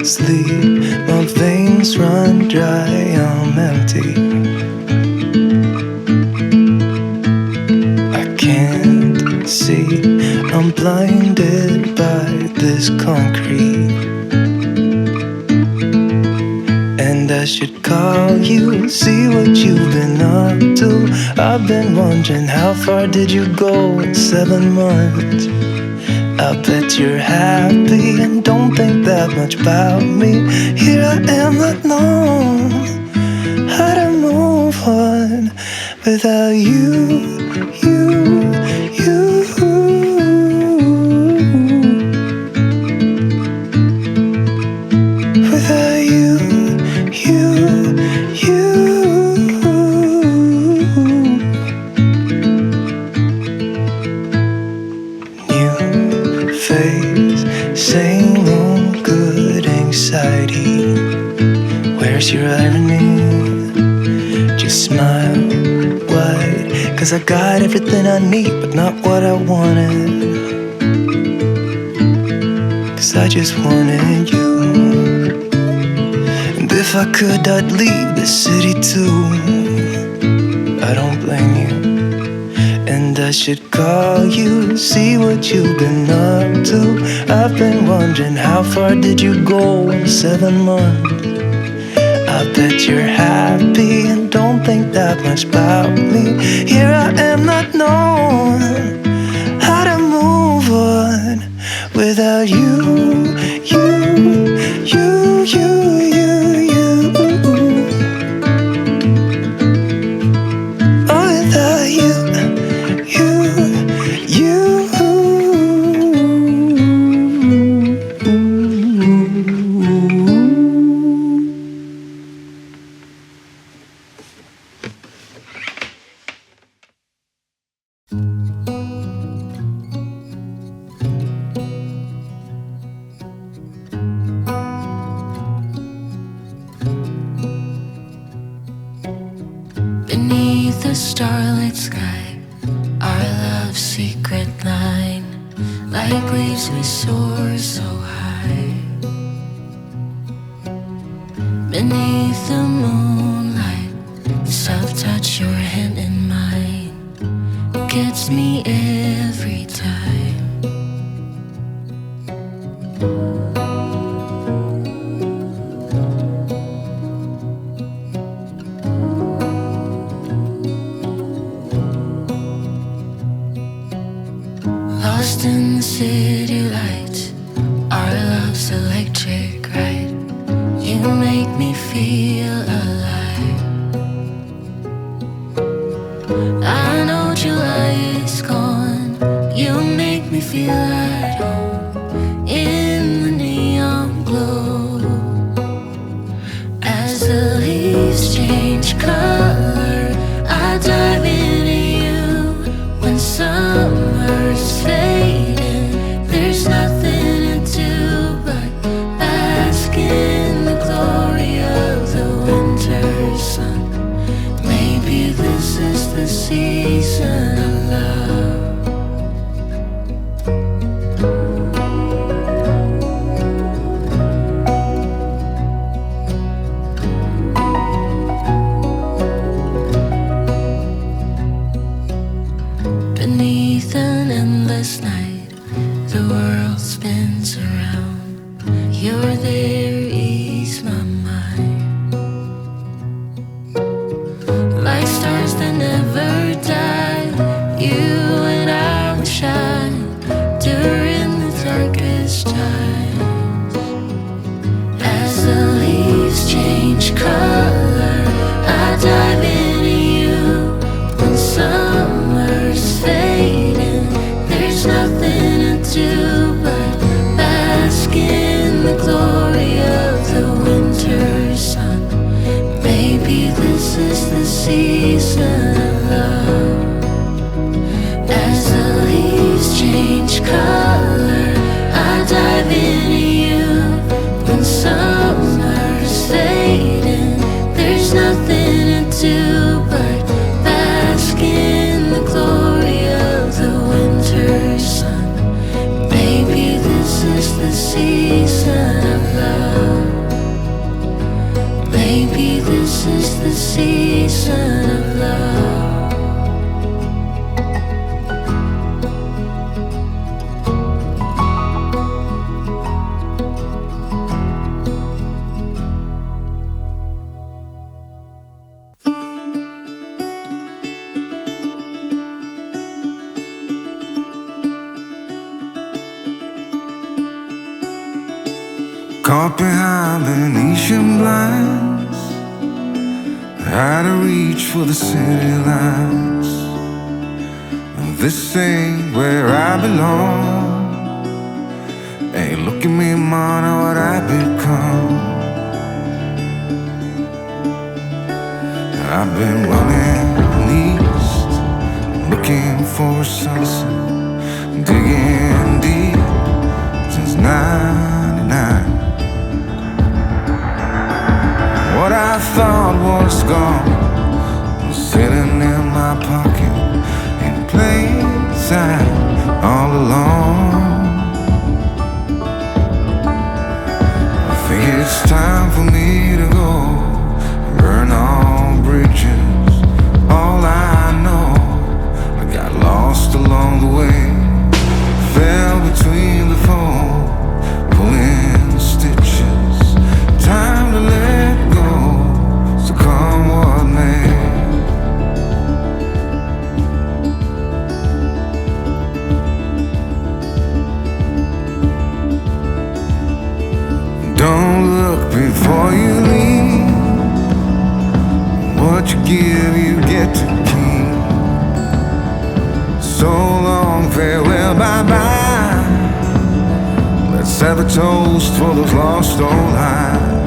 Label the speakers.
Speaker 1: sleep, my veins run dry, I'm empty. I can't see, I'm blinded by this concrete. And I should call you, see what you've been up to. I've been wondering, how far did you go in 7 months? I bet you're happy and don't think that much about me. Here I am, not knowing how to move on without you. Without you. New face, same old good anxiety. Where's your irony? Just smile wide, 'cause I got everything I need, but not what I wanted. 'Cause I just wanted you. And if I could, I'd leave this city too. I don't blame you. And I should call you, see what you've been up to. I've been wondering, how far did you go in 7 months? I bet you're happy and don't think that much about me. Here I am, not knowing how to move on without you. Oh, without you.
Speaker 2: Beneath the starlit sky, our love's secret line, like leaves we soar so high. Beneath the moonlight, soft touch your hand in mine, gets me every time. Lost in the city lights, our love's electric ride. You make me feel alive. I know July is gone. You make me feel at home in the neon glow. As the leaves change color, I dive into you. When summer's fading, there's nothing to do but bask in the glory of the winter sun. Maybe this is the season of love. Beneath an endless night, the world spins around. You're there, ease my mind. Like stars that never die, you and I will shine during the darkest times. As the leaves change color, I dive into you. When summer's fading, there's nothing to do but bask in the glory of
Speaker 3: Caught behind Venetian blinds, out of reach for the city lights. This ain't where I belong. Hey, look at me, man, what I've become. I've been running east, looking for a sunset, digging deep since '99. What I thought was gone was sitting in my pocket in plain sight all along. I think it's time for me to go, burn all bridges. All I know, I got lost along the way, fell between the foam, pulling stitches. Time to let go, so come what may. Don't look before you leave. What you give, you get to keep. So long, farewell, bye-bye. Let's have a toast for those lost old lives.